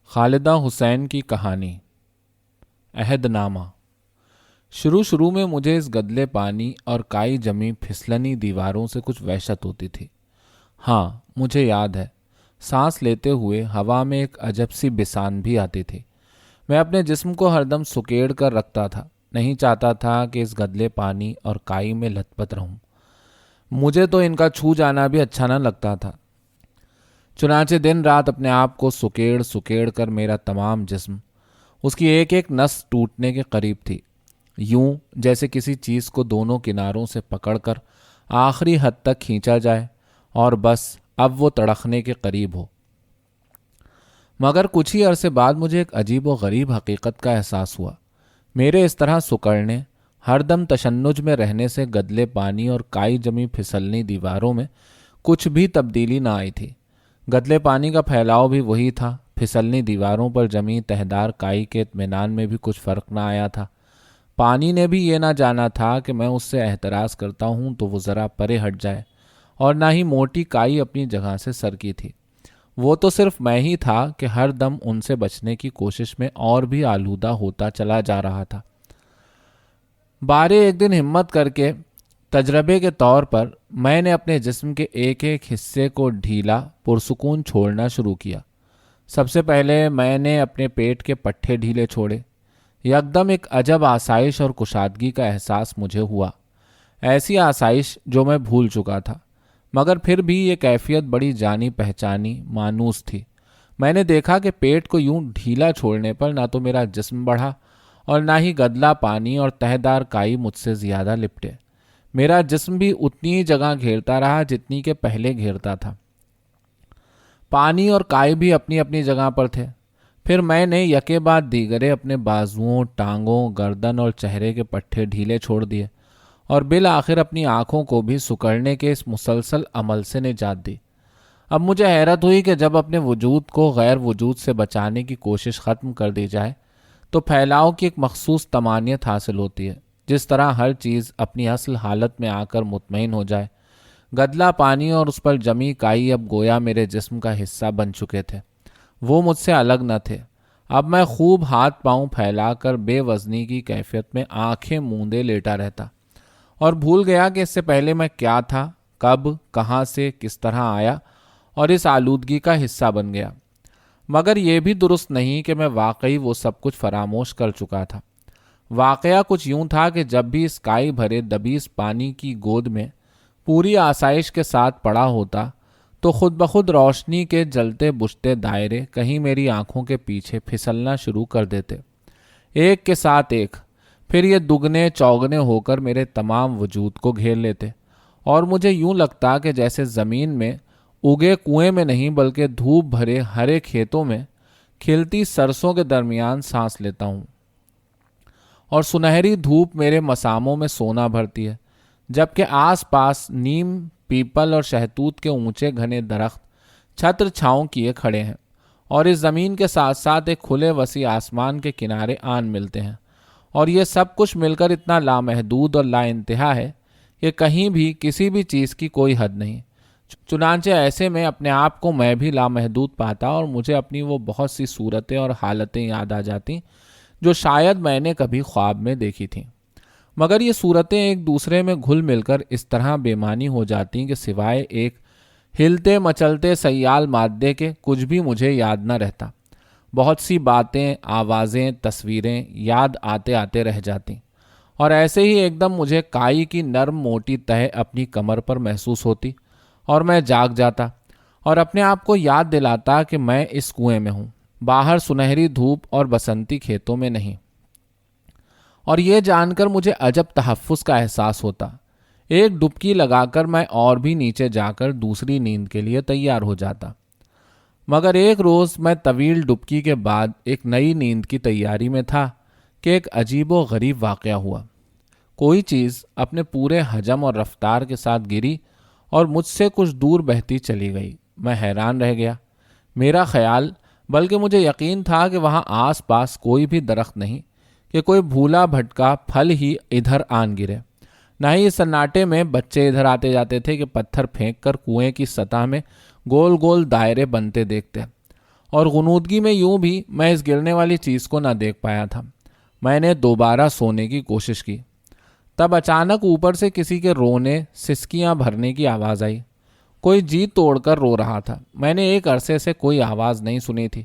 خالدہ حسین کی کہانی۔ عہد نامہ۔ شروع میں مجھے اس گدلے پانی اور کائی جمی پھسلنی دیواروں سے کچھ وحشت ہوتی تھی۔ ہاں، مجھے یاد ہے، سانس لیتے ہوئے ہوا میں ایک عجب سی بسان بھی آتی تھی۔ میں اپنے جسم کو ہر دم سکیڑ کر رکھتا تھا، نہیں چاہتا تھا کہ اس گدلے پانی اور کائی میں لت پت رہوں۔ مجھے تو ان کا چھو جانا بھی اچھا نہ لگتا تھا۔ چنانچہ دن رات اپنے آپ کو سکیڑ کر میرا تمام جسم اس کی ایک ایک نس ٹوٹنے کے قریب تھی، یوں جیسے کسی چیز کو دونوں کناروں سے پکڑ کر آخری حد تک کھینچا جائے اور بس اب وہ تڑکنے کے قریب ہو۔ مگر کچھ ہی عرصے بعد مجھے ایک عجیب و غریب حقیقت کا احساس ہوا۔ میرے اس طرح سکڑنے، ہر دم تشنج میں رہنے سے گدلے پانی اور کائی جمی پھسلنی دیواروں میں کچھ بھی تبدیلی نہ آئی تھی۔ گدلے پانی کا پھیلاؤ بھی وہی تھا، پھسلنی دیواروں پر جمی تہدار کائی کے اطمینان میں بھی کچھ فرق نہ آیا تھا۔ پانی نے بھی یہ نہ جانا تھا کہ میں اس سے احتراز کرتا ہوں تو وہ ذرا پرے ہٹ جائے، اور نہ ہی موٹی کائی اپنی جگہ سے سرکی تھی۔ وہ تو صرف میں ہی تھا کہ ہر دم ان سے بچنے کی کوشش میں اور بھی آلودہ ہوتا چلا جا رہا تھا۔ بارے ایک دن ہمت کر کے تجربے کے طور پر میں نے اپنے جسم کے ایک ایک حصے کو ڈھیلا پرسکون چھوڑنا شروع کیا۔ سب سے پہلے میں نے اپنے پیٹ کے پٹھے ڈھیلے چھوڑے۔ یکدم ایک عجب آسائش اور کشادگی کا احساس مجھے ہوا، ایسی آسائش جو میں بھول چکا تھا، مگر پھر بھی یہ کیفیت بڑی جانی پہچانی مانوس تھی۔ میں نے دیکھا کہ پیٹ کو یوں ڈھیلا چھوڑنے پر نہ تو میرا جسم بڑھا اور نہ ہی گدلا پانی اور تہدار کائی مجھ سے زیادہ لپٹے۔ میرا جسم بھی اتنی ہی جگہ گھیرتا رہا جتنی کہ پہلے گھیرتا تھا۔ پانی اور کائی بھی اپنی اپنی جگہ پر تھے۔ پھر میں نے یکے بعد دیگرے اپنے بازوؤں، ٹانگوں، گردن اور چہرے کے پٹھے ڈھیلے چھوڑ دیے، اور بالآخر اپنی آنکھوں کو بھی سکڑنے کے اس مسلسل عمل سے نجات دی۔ اب مجھے حیرت ہوئی کہ جب اپنے وجود کو غیر وجود سے بچانے کی کوشش ختم کر دی جائے تو پھیلاؤ کی ایک مخصوص طمانیت حاصل ہوتی ہے، جس طرح ہر چیز اپنی اصل حالت میں آ کر مطمئن ہو جائے۔ گدلا پانی اور اس پر جمی کائی اب گویا میرے جسم کا حصہ بن چکے تھے، وہ مجھ سے الگ نہ تھے۔ اب میں خوب ہاتھ پاؤں پھیلا کر بے وزنی کی کیفیت میں آنکھیں موندے لیٹا رہتا، اور بھول گیا کہ اس سے پہلے میں کیا تھا، کب، کہاں سے، کس طرح آیا اور اس آلودگی کا حصہ بن گیا۔ مگر یہ بھی درست نہیں کہ میں واقعی وہ سب کچھ فراموش کر چکا تھا۔ واقعہ کچھ یوں تھا کہ جب بھی اس کائی بھرے دبیس پانی کی گود میں پوری آسائش کے ساتھ پڑا ہوتا تو خود بخود روشنی کے جلتے بجھتے دائرے کہیں میری آنکھوں کے پیچھے پھسلنا شروع کر دیتے، ایک کے ساتھ ایک۔ پھر یہ دگنے چوگنے ہو کر میرے تمام وجود کو گھیر لیتے، اور مجھے یوں لگتا کہ جیسے زمین میں اگے کنویں میں نہیں بلکہ دھوپ بھرے ہرے کھیتوں میں کھلتی سرسوں کے درمیان سانس لیتا ہوں، اور سنہری دھوپ میرے مساموں میں سونا بھرتی ہے، جبکہ آس پاس نیم، پیپل اور شہتوت کے اونچے گھنے درخت چھتر چھاؤں کیے کھڑے ہیں، اور اس زمین کے ساتھ ساتھ ایک کھلے وسیع آسمان کے کنارے آن ملتے ہیں، اور یہ سب کچھ مل کر اتنا لامحدود اور لا انتہا ہے کہ کہیں بھی کسی بھی چیز کی کوئی حد نہیں۔ چنانچہ ایسے میں اپنے آپ کو میں بھی لامحدود پاتا، اور مجھے اپنی وہ بہت سی صورتیں اور حالتیں یاد آ جاتی جو شاید میں نے کبھی خواب میں دیکھی تھیں۔ مگر یہ صورتیں ایک دوسرے میں گھل مل کر اس طرح بے معنی ہو جاتی کہ سوائے ایک ہلتے مچلتے سیال مادے کے کچھ بھی مجھے یاد نہ رہتا۔ بہت سی باتیں، آوازیں، تصویریں یاد آتے آتے رہ جاتی، اور ایسے ہی ایک دم مجھے کائی کی نرم موٹی تہہ اپنی کمر پر محسوس ہوتی، اور میں جاگ جاتا اور اپنے آپ کو یاد دلاتا کہ میں اس کنویں میں ہوں، باہر سنہری دھوپ اور بسنتی کھیتوں میں نہیں۔ اور یہ جان کر مجھے عجب تحفظ کا احساس ہوتا۔ ایک ڈبکی لگا کر میں اور بھی نیچے جا کر دوسری نیند کے لیے تیار ہو جاتا۔ مگر ایک روز میں طویل ڈبکی کے بعد ایک نئی نیند کی تیاری میں تھا کہ ایک عجیب و غریب واقعہ ہوا۔ کوئی چیز اپنے پورے حجم اور رفتار کے ساتھ گری اور مجھ سے کچھ دور بہتی چلی گئی۔ میں حیران رہ گیا۔ میرا خیال، بلکہ مجھے یقین تھا کہ وہاں آس پاس کوئی بھی درخت نہیں کہ کوئی بھولا بھٹکا پھل ہی ادھر آن گرے۔ نہ ہی اس سناٹے میں بچے ادھر آتے جاتے تھے کہ پتھر پھینک کر کنویں کی سطح میں گول گول دائرے بنتے دیکھتے، اور غنودگی میں یوں بھی میں اس گرنے والی چیز کو نہ دیکھ پایا تھا۔ میں نے دوبارہ سونے کی کوشش کی، تب اچانک اوپر سے کسی کے رونے، سسکیاں بھرنے کی آواز آئی۔ کوئی جی توڑ کر رو رہا تھا۔ میں نے ایک عرصے سے کوئی آواز نہیں سنی تھی۔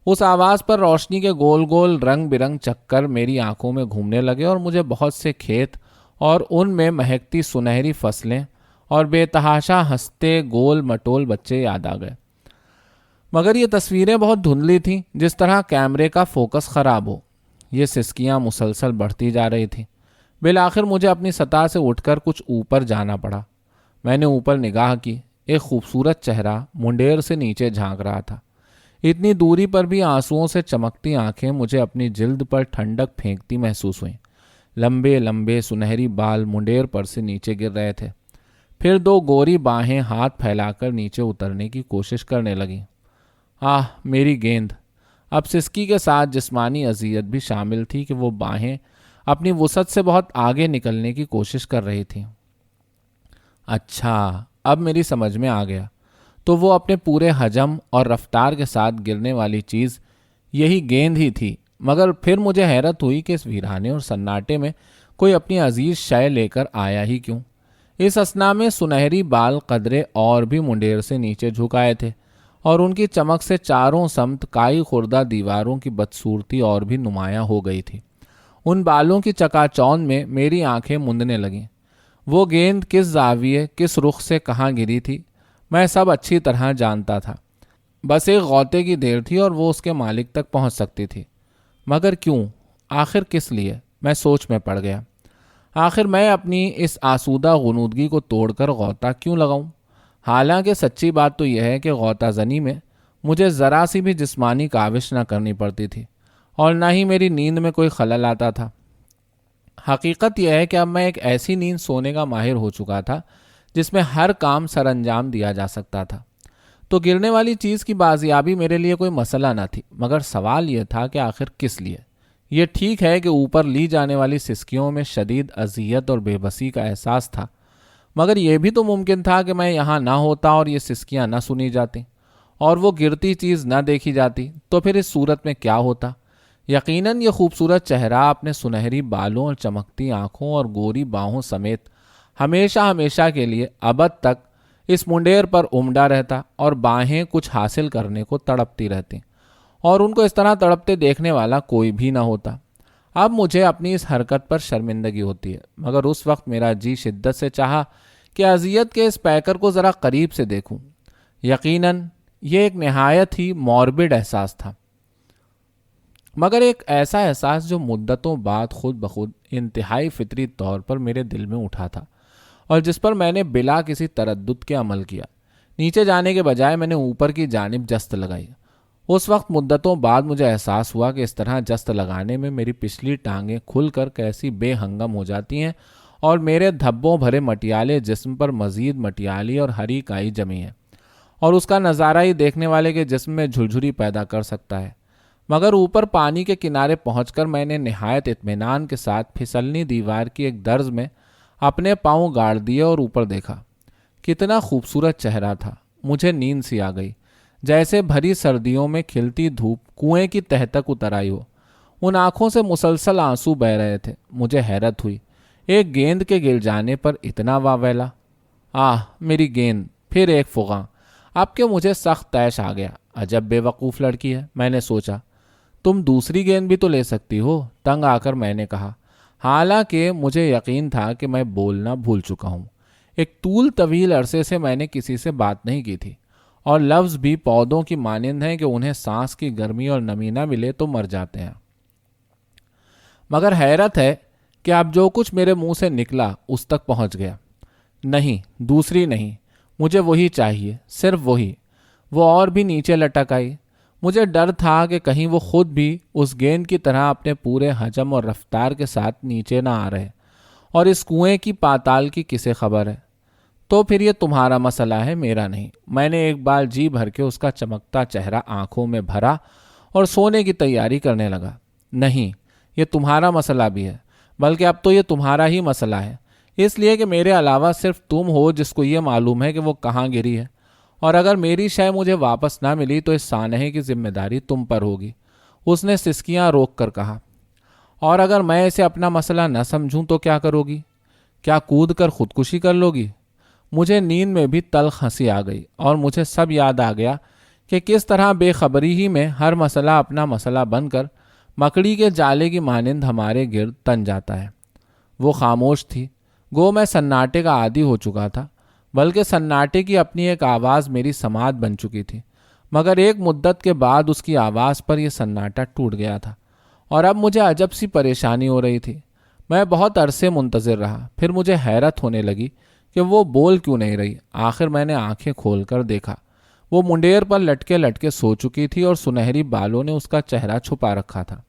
اس آواز پر روشنی کے گول گول رنگ برنگ چکر میری آنکھوں میں گھومنے لگے اور مجھے بہت سے کھیت اور ان میں مہکتی سنہری فصلیں اور بے تحاشا ہنستے گول مٹول بچے یاد آ گئے۔ مگر یہ تصویریں بہت دھندلی تھیں، جس طرح کیمرے کا فوکس خراب ہو۔ یہ سسکیاں مسلسل بڑھتی جا رہی تھیں۔ بالآخر مجھے اپنی سطح سے اٹھ کر کچھ اوپر جانا پڑا۔ میں نے اوپر نگاہ کی۔ ایک خوبصورت چہرہ منڈیر سے نیچے جھانک رہا تھا۔ اتنی دوری پر بھی آنسوؤں سے چمکتی آنکھیں مجھے اپنی جلد پر ٹھنڈک پھینکتی محسوس ہوئیں۔ لمبے لمبے سنہری بال منڈیر پر سے نیچے گر رہے تھے۔ پھر دو گوری باہیں ہاتھ پھیلا کر نیچے اترنے کی کوشش کرنے لگیں۔ میری گیند! اب سسکی کے ساتھ جسمانی اذیت بھی شامل تھی کہ وہ باہیں اپنی وسعت سے بہت آگے نکلنے کی کوشش کر رہی تھیں۔ اچھا، اب میری سمجھ میں آ گیا۔ تو وہ اپنے پورے حجم اور رفتار کے ساتھ گرنے والی چیز یہی گیند ہی تھی۔ مگر پھر مجھے حیرت ہوئی کہ اس ویرانے اور سناٹے میں کوئی اپنی عزیز شے لے کر آیا ہی کیوں؟ اس اثنا میں سنہری بال قدرے اور بھی منڈیر سے نیچے جھکائے تھے اور ان کی چمک سے چاروں سمت کائی خوردہ دیواروں کی بدصورتی اور بھی نمایاں ہو گئی تھی۔ ان بالوں کی چکا چوند میں میری آنکھیں مندنے لگیں۔ وہ گیند کس زاویے، کس رخ سے کہاں گری تھی، میں سب اچھی طرح جانتا تھا۔ بس ایک غوطے کی دیر تھی اور وہ اس کے مالک تک پہنچ سکتی تھی۔ مگر کیوں؟ آخر کس لیے؟ میں سوچ میں پڑ گیا۔ آخر میں اپنی اس آسودہ غنودگی کو توڑ کر غوطہ کیوں لگاؤں؟ حالانکہ سچی بات تو یہ ہے کہ غوطہ زنی میں مجھے ذرا سی بھی جسمانی کاوش نہ کرنی پڑتی تھی اور نہ ہی میری نیند میں کوئی خلل آتا تھا۔ حقیقت یہ ہے کہ اب میں ایک ایسی نیند سونے کا ماہر ہو چکا تھا جس میں ہر کام سر انجام دیا جا سکتا تھا۔ تو گرنے والی چیز کی بازیابی میرے لیے کوئی مسئلہ نہ تھی، مگر سوال یہ تھا کہ آخر کس لیے؟ یہ ٹھیک ہے کہ اوپر لی جانے والی سسکیوں میں شدید اذیت اور بے بسی کا احساس تھا، مگر یہ بھی تو ممکن تھا کہ میں یہاں نہ ہوتا اور یہ سسکیاں نہ سنی جاتی اور وہ گرتی چیز نہ دیکھی جاتی۔ تو پھر اس صورت میں کیا ہوتا؟ یقیناً یہ خوبصورت چہرہ اپنے سنہری بالوں اور چمکتی آنکھوں اور گوری باہوں سمیت ہمیشہ ہمیشہ کے لیے ابد تک اس منڈیر پر امڈا رہتا اور باہیں کچھ حاصل کرنے کو تڑپتی رہتی اور ان کو اس طرح تڑپتے دیکھنے والا کوئی بھی نہ ہوتا۔ اب مجھے اپنی اس حرکت پر شرمندگی ہوتی ہے، مگر اس وقت میرا جی شدت سے چاہا کہ اذیت کے اس پیکر کو ذرا قریب سے دیکھوں۔ یقیناً یہ ایک نہایت ہی موربڈ احساس تھا، مگر ایک ایسا احساس جو مدتوں بعد خود بخود انتہائی فطری طور پر میرے دل میں اٹھا تھا اور جس پر میں نے بلا کسی تردد کے عمل کیا۔ نیچے جانے کے بجائے میں نے اوپر کی جانب جست لگائی۔ اس وقت مدتوں بعد مجھے احساس ہوا کہ اس طرح جست لگانے میں میری پچھلی ٹانگیں کھل کر کیسی بے ہنگم ہو جاتی ہیں اور میرے دھبوں بھرے مٹیالے جسم پر مزید مٹیالی اور ہری کائی جمی ہے اور اس کا نظارہ ہی دیکھنے والے کے جسم میں جھلجھلی پیدا کر سکتا ہے۔ مگر اوپر پانی کے کنارے پہنچ کر میں نے نہایت اطمینان کے ساتھ پھسلنی دیوار کی ایک درز میں اپنے پاؤں گاڑ دیے اور اوپر دیکھا۔ کتنا خوبصورت چہرہ تھا! مجھے نیند سی آ گئی، جیسے بھری سردیوں میں کھلتی دھوپ کنویں کی تہہ تک اتر آئی ہو۔ ان آنکھوں سے مسلسل آنسو بہ رہے تھے۔ مجھے حیرت ہوئی، ایک گیند کے گر جانے پر اتنا واویلا! میری گیند! پھر ایک فغاں! اب کہ مجھے سخت طیش آ گیا۔ عجب بے وقوف لڑکی ہے، میں نے سوچا۔ تم دوسری گیند بھی تو لے سکتی ہو، تنگ آ کر میں نے کہا، حالانکہ مجھے یقین تھا کہ میں بولنا بھول چکا ہوں۔ ایک طول طویل عرصے سے میں نے کسی سے بات نہیں کی تھی اور لفظ بھی پودوں کی مانند ہیں کہ انہیں سانس کی گرمی اور نمی نہ ملے تو مر جاتے ہیں۔ مگر حیرت ہے کہ اب جو کچھ میرے منہ سے نکلا اس تک پہنچ گیا۔ نہیں، دوسری نہیں، مجھے وہی چاہیے، صرف وہی۔ وہ اور بھی نیچے لٹک آئی۔ مجھے ڈر تھا کہ کہیں وہ خود بھی اس گیند کی طرح اپنے پورے حجم اور رفتار کے ساتھ نیچے نہ آ رہے اور اس کنویں کی پاتال کی کسے خبر ہے۔ تو پھر یہ تمہارا مسئلہ ہے، میرا نہیں۔ میں نے ایک بار جی بھر کے اس کا چمکتا چہرہ آنکھوں میں بھرا اور سونے کی تیاری کرنے لگا۔ نہیں، یہ تمہارا مسئلہ بھی ہے، بلکہ اب تو یہ تمہارا ہی مسئلہ ہے، اس لیے کہ میرے علاوہ صرف تم ہو جس کو یہ معلوم ہے کہ وہ کہاں گری ہے اور اگر میری شے مجھے واپس نہ ملی تو اس سانحے کی ذمہ داری تم پر ہوگی۔ اس نے سسکیاں روک کر کہا۔ اور اگر میں اسے اپنا مسئلہ نہ سمجھوں تو کیا کرو گی؟ کیا کود کر خودکشی کر لو گی؟ مجھے نیند میں بھی تلخ ہنسی آ گئی اور مجھے سب یاد آ گیا کہ کس طرح بے خبری ہی میں ہر مسئلہ اپنا مسئلہ بن کر مکڑی کے جالے کی مانند ہمارے گرد تن جاتا ہے۔ وہ خاموش تھی، گو میں سناٹے کا عادی ہو چکا تھا، بلکہ سناٹے کی اپنی ایک آواز میری سماعت بن چکی تھی، مگر ایک مدت کے بعد اس کی آواز پر یہ سناٹا ٹوٹ گیا تھا اور اب مجھے عجب سی پریشانی ہو رہی تھی۔ میں بہت عرصے منتظر رہا، پھر مجھے حیرت ہونے لگی کہ وہ بول کیوں نہیں رہی۔ آخر میں نے آنکھیں کھول کر دیکھا، وہ منڈیر پر لٹکے لٹکے سو چکی تھی اور سنہری بالوں نے اس کا چہرہ چھپا رکھا تھا۔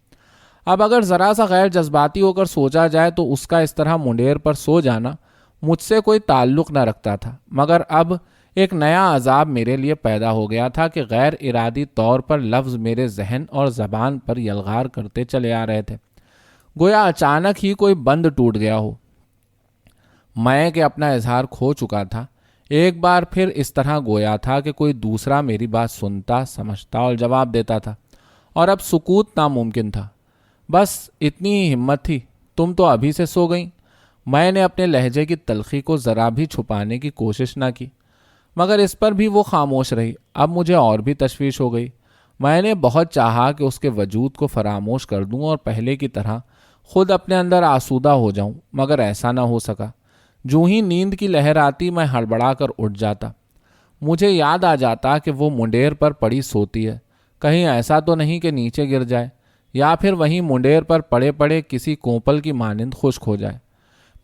اب اگر ذرا سا غیر جذباتی ہو کر سوچا جائے تو اس کا اس طرح منڈیر پر سو جانا مجھ سے کوئی تعلق نہ رکھتا تھا، مگر اب ایک نیا عذاب میرے لیے پیدا ہو گیا تھا کہ غیر ارادی طور پر لفظ میرے ذہن اور زبان پر یلغار کرتے چلے آ رہے تھے، گویا اچانک ہی کوئی بند ٹوٹ گیا ہو۔ میں کہ اپنا اظہار کھو چکا تھا، ایک بار پھر اس طرح گویا تھا کہ کوئی دوسرا میری بات سنتا، سمجھتا اور جواب دیتا تھا، اور اب سکوت ناممکن تھا۔ بس اتنی ہی ہمت تھی، تم تو ابھی سے سو گئیں۔ میں نے اپنے لہجے کی تلخی کو ذرا بھی چھپانے کی کوشش نہ کی، مگر اس پر بھی وہ خاموش رہی۔ اب مجھے اور بھی تشویش ہو گئی۔ میں نے بہت چاہا کہ اس کے وجود کو فراموش کر دوں اور پہلے کی طرح خود اپنے اندر آسودہ ہو جاؤں، مگر ایسا نہ ہو سکا۔ جو ہی نیند کی لہر آتی میں ہڑبڑا کر اٹھ جاتا۔ مجھے یاد آ جاتا کہ وہ منڈیر پر پڑی سوتی ہے، کہیں ایسا تو نہیں کہ نیچے گر جائے، یا پھر وہیں منڈیر پر پڑے پڑے کسی کوپل کی مانند خشک ہو جائے۔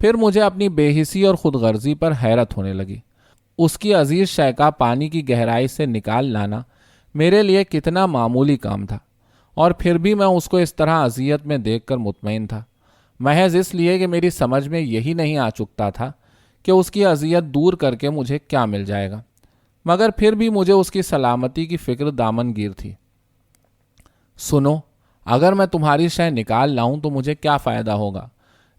پھر مجھے اپنی بے حسی اور خود غرضی پر حیرت ہونے لگی۔ اس کی عزیز شے کا پانی کی گہرائی سے نکال لانا میرے لیے کتنا معمولی کام تھا، اور پھر بھی میں اس کو اس طرح اذیت میں دیکھ کر مطمئن تھا، محض اس لیے کہ میری سمجھ میں یہی نہیں آ چکتا تھا کہ اس کی اذیت دور کر کے مجھے کیا مل جائے گا، مگر پھر بھی مجھے اس کی سلامتی کی فکر دامن گیر تھی۔ سنو، اگر میں تمہاری شے نکال لاؤں تو مجھے کیا فائدہ ہوگا؟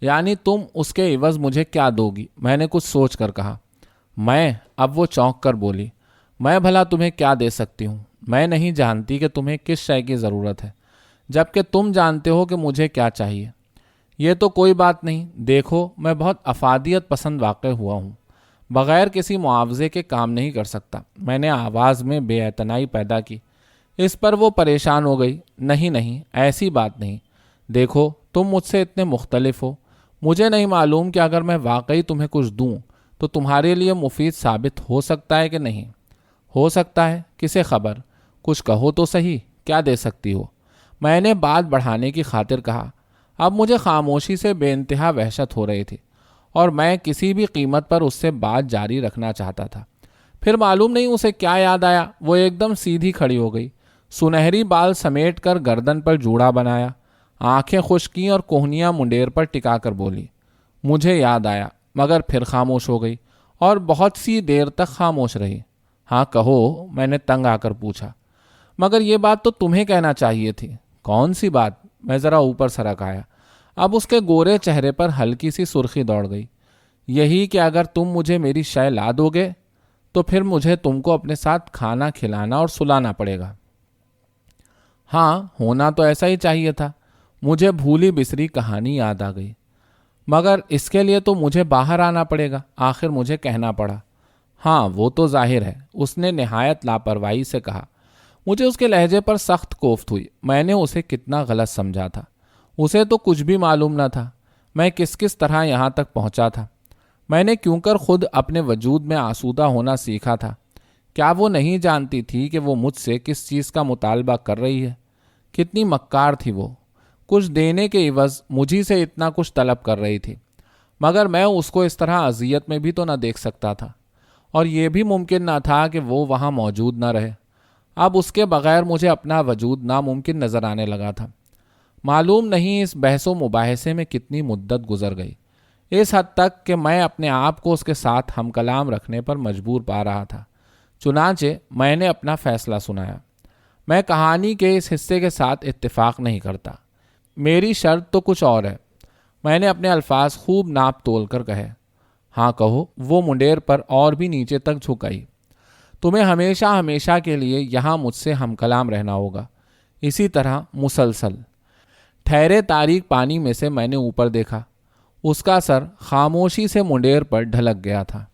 یعنی تم اس کے عوض مجھے کیا دو گی؟ میں نے کچھ سوچ کر کہا۔ اب وہ چونک کر بولی، میں بھلا تمہیں کیا دے سکتی ہوں؟ میں نہیں جانتی کہ تمہیں کس شے کی ضرورت ہے، جبکہ تم جانتے ہو کہ مجھے کیا چاہیے۔ یہ تو کوئی بات نہیں، دیکھو میں بہت افادیت پسند واقع ہوا ہوں، بغیر کسی معاوضے کے کام نہیں کر سکتا۔ میں نے آواز میں بے اعتنائی پیدا کی۔ اس پر وہ پریشان ہو گئی۔ نہیں، ایسی بات نہیں، دیکھو تم مجھ سے اتنے مختلف ہو، مجھے نہیں معلوم کہ اگر میں واقعی تمہیں کچھ دوں تو تمہارے لیے مفید ثابت ہو سکتا ہے کہ نہیں۔ ہو سکتا ہے، کسے خبر، کچھ کہو تو صحیح، کیا دے سکتی ہو؟ میں نے بات بڑھانے کی خاطر کہا۔ اب مجھے خاموشی سے بے انتہا وحشت ہو رہی تھی اور میں کسی بھی قیمت پر اس سے بات جاری رکھنا چاہتا تھا۔ پھر معلوم نہیں اسے کیا یاد آیا، وہ ایک دم سیدھی کھڑی ہو گئی، سنہری بال سمیٹ کر گردن پر جوڑا بنایا، آنکھیں خشک کیں اور کوہنیاں منڈیر پر ٹکا کر بولی، مجھے یاد آیا، مگر پھر خاموش ہو گئی اور بہت سی دیر تک خاموش رہی۔ ہاں کہو، میں نے تنگ آ کر پوچھا۔ مگر یہ بات تو تمہیں کہنا چاہیے تھی۔ کون سی بات؟ میں ذرا اوپر سرک آیا۔ اب اس کے گورے چہرے پر ہلکی سی سرخی دوڑ گئی۔ یہی کہ اگر تم مجھے میری شے لا دو گے تو پھر مجھے تم کو اپنے ساتھ کھانا کھلانا اور سلانا پڑے گا۔ ہاں، ہونا تو ایسا ہی چاہیے تھا۔ مجھے بھولی بسری کہانی یاد آ گئی۔ مگر اس کے لیے تو مجھے باہر آنا پڑے گا، آخر مجھے کہنا پڑا۔ ہاں وہ تو ظاہر ہے، اس نے نہایت لاپرواہی سے کہا۔ مجھے اس کے لہجے پر سخت کوفت ہوئی۔ میں نے اسے کتنا غلط سمجھا تھا، اسے تو کچھ بھی معلوم نہ تھا میں کس طرح یہاں تک پہنچا تھا۔ میں نے کیوں کر خود اپنے وجود میں آسودہ ہونا سیکھا تھا؟ کیا وہ نہیں جانتی تھی کہ وہ مجھ سے کس چیز کا مطالبہ کر رہی ہے؟ کتنی مکار تھی وہ، کچھ دینے کے عوض مجھی سے اتنا کچھ طلب کر رہی تھی، مگر میں اس کو اس طرح اذیت میں بھی تو نہ دیکھ سکتا تھا، اور یہ بھی ممکن نہ تھا کہ وہ وہاں موجود نہ رہے۔ اب اس کے بغیر مجھے اپنا وجود ناممکن نظر آنے لگا تھا۔ معلوم نہیں اس بحث و مباحثے میں کتنی مدت گزر گئی، اس حد تک کہ میں اپنے آپ کو اس کے ساتھ ہم کلام رکھنے پر مجبور پا رہا تھا۔ چنانچہ میں نے اپنا فیصلہ سنایا۔ میں کہانی کے اس حصے کے ساتھ اتفاق نہیں کرتا، میری شرط تو کچھ اور ہے۔ میں نے اپنے الفاظ خوب ناپ تول کر کہے۔ ہاں کہو، وہ منڈیر پر اور بھی نیچے تک جھک آئی۔ تمہیں ہمیشہ ہمیشہ کے لیے یہاں مجھ سے ہم کلام رہنا ہوگا، اسی طرح مسلسل۔ ٹھہرے تاریک پانی میں سے میں نے اوپر دیکھا، اس کا سر خاموشی سے منڈیر پر ڈھلک گیا تھا۔